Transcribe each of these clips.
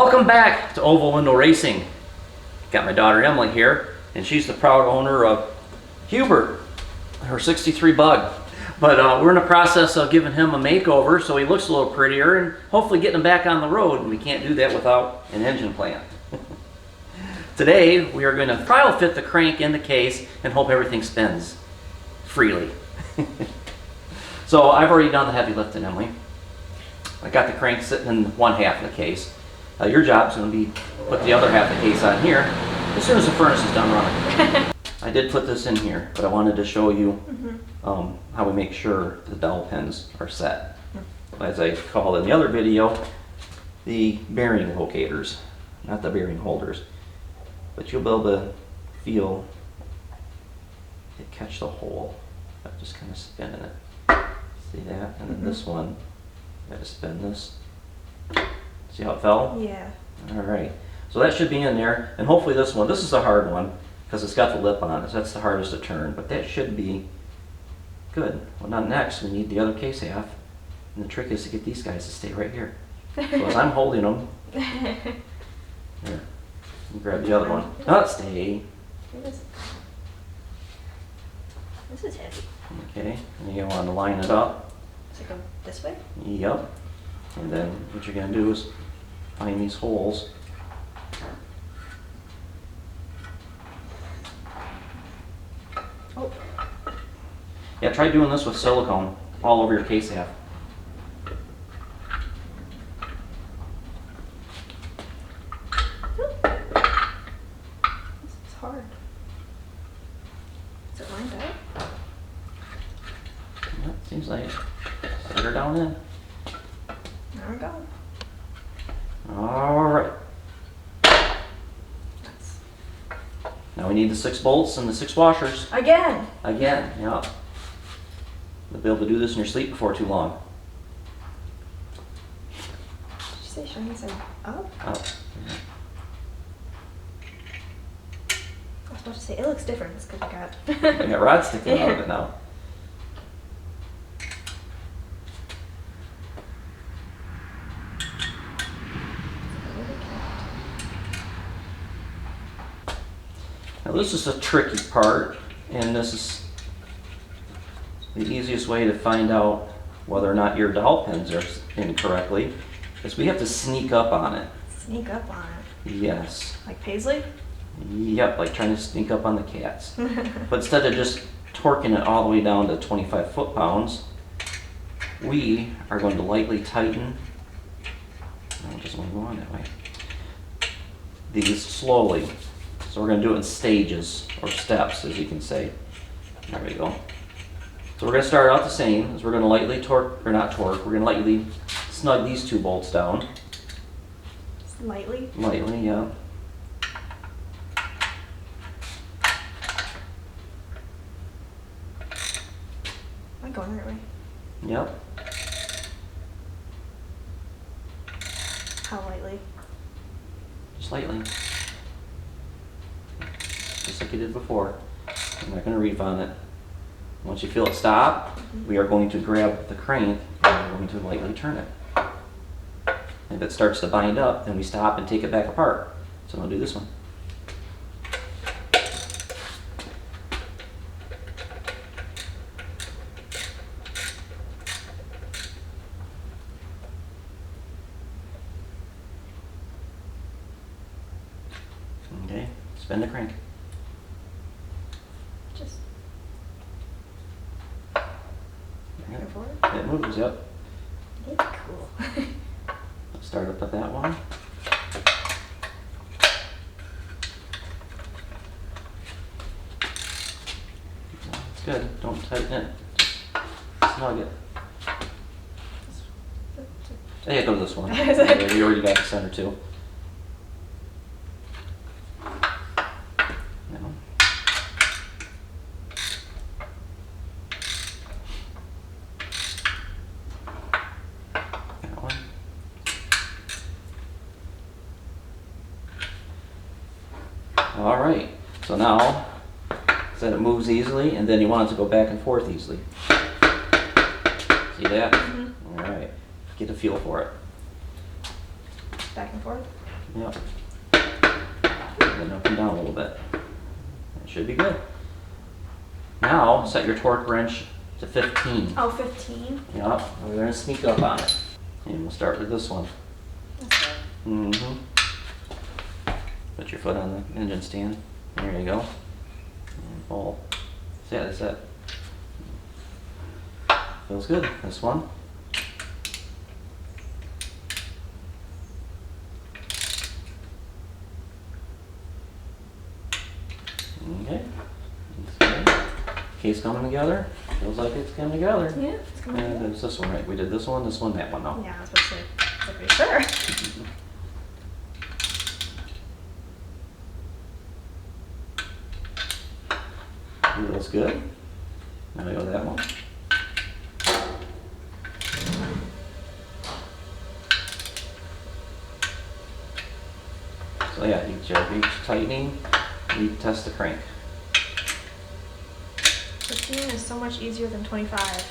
Welcome back to Oval Window Racing. Got my daughter Emily here, and she's the proud owner of Hubert, her 63 Bug. But we're in the process of giving him a makeover so he looks a little prettier and hopefully getting him back on the road, and we can't do that without an engine plant. Today we are going to trial fit the crank in the case and hope everything spins freely. So I've already done the heavy lifting, Emily. I got the crank sitting in one half of the case. Your job's going to be put the other half of the case on here as soon as the furnace is done running. I did put this in here, but I wanted to show you how we make sure the dowel pins are set. As I called in the other video, the bearing locators, not the bearing holders. But you'll be able to feel it catch the hole. I'm just kind of spinning it. See that? And then this one, I got to spin this. See how it fell? Yeah. Alright. So that should be in there. And hopefully this one, this is the hard one because it's got the lip on it. So that's the hardest to turn. But that should be good. Well, now next we need the other case half. And the trick is to get these guys to stay right here. So as I'm holding them, here, you grab the other one. Oh, stay. This is heavy. Okay, and you want to line it up. Does it go this way? Yep. And then what you're going to do is find these holes. Oh. Yeah, try doing this with silicone all over your case half. This is hard. Is it lined up? Yep, seems like it. Set her down in. There we go. Alright. That's... Now we need the 6 bolts and the 6 washers. Again! Again, yeah. You'll be able to do this in your sleep before too long. Did you say shiny side up? Oh. I was about to say, it looks different. It's because I got... I got rods sticking out of it now. Now this is a tricky part, and this is the easiest way to find out whether or not your dowel pins are in correctly, is we have to sneak up on it. Sneak up on it. Yes. Like Paisley? Yep, like trying to sneak up on the cats. But instead of just torquing it all the way down to 25 foot-pounds, we are going to lightly tighten, no, it doesn't want to go on that way, these slowly. So we're going to do it in stages, or steps, as you can say. There we go. So we're going to start out the same, as we're going to lightly torque, or not torque, we're going to lightly snug these 2 bolts down. Lightly? Lightly, yeah. Am I going the right way? Yep. How lightly? Just lightly. Just like you did before. I'm not going to reef on it. Once you feel it stop, we are going to grab the crank and we're going to lightly turn it. And if it starts to bind up, then we stop and take it back apart. So I'll do this one. Okay, spin the crank. Just... Yeah. Go forward? It moves, yep. It's cool. Let's start up with that one. It's good. Don't tighten it. Just snug it. Hey, go to this one. Okay, you already got the center too. No. That one. All right. So now, so it moves easily, and then you want it to go back and forth easily. See that? All right. Get a feel for it. Back and forth? Yep. Then up and down a little bit. That should be good. Now, set your torque wrench to 15. Oh, 15. Yep, we're gonna sneak up on it. And we'll start with this one. That's good. Mm-hmm. Put your foot on the engine stand. There you go. And pull. So yeah, that's it. Feels good. This one. Okay. That's good. Case coming together. Feels like it's coming together. Yeah, it's coming And together. there's this one, right? We did this one, that one. No. Yeah, I was about to say. I'm pretty sure. Feels good. Now we go to that one. So yeah, each tightening, we test the crank. 15 is so much easier than 25.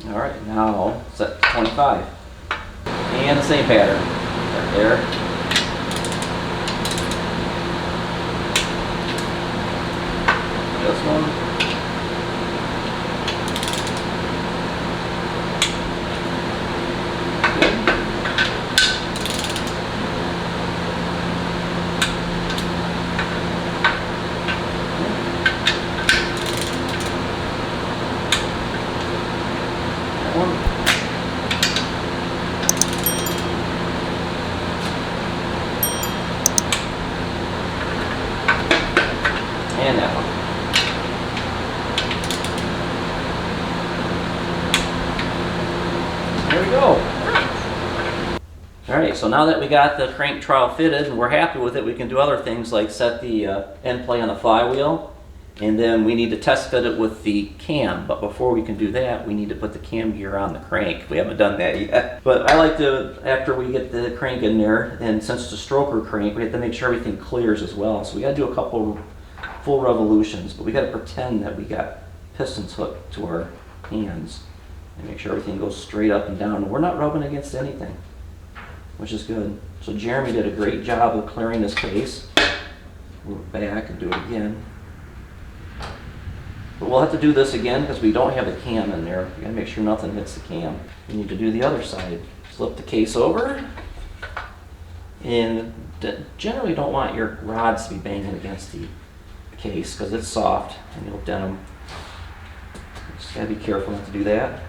All right, now set to 25. And the same pattern. Right there. This one. And that one. There we go. Alright, so now that we got the crank trowel fitted and we're happy with it, we can do other things like set the end play on the flywheel, and then we need to test fit it with the cam. But before we can do that, we need to put the cam gear on the crank. We haven't done that yet. But I like to, after we get the crank in there, and since it's a stroker crank, we have to make sure everything clears as well. So we got to do a couple full revolutions, but we got to pretend that we got pistons hooked to our hands and make sure everything goes straight up and down. We're not rubbing against anything, which is good. So Jeremy did a great job of clearing this case. Move back and do it again. But we'll have to do this again because we don't have the cam in there. We gotta make sure nothing hits the cam. We need to do the other side. Flip the case over. And generally don't want your rods to be banging against the case because it's soft and you'll dent them. Just gotta be careful not to do that.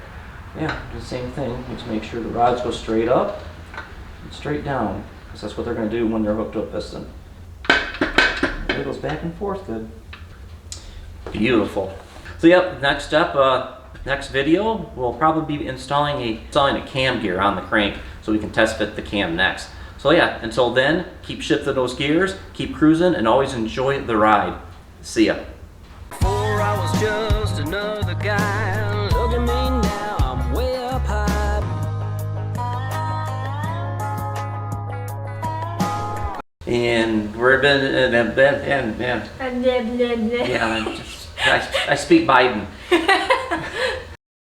Yeah, do the same thing. Just make sure the rods go straight up and straight down because that's what they're gonna do when they're hooked to a piston. And it goes back and forth good. Beautiful. So yep, next up, next video, we'll probably be installing a cam gear on the crank so we can test fit the cam next. So yeah, until then, keep shifting those gears, keep cruising, and always enjoy the ride. See ya. Before I was just another guy. Look at me now, I'm way up high. And we're been And blah, blah, blah. yeah, I speak Biden.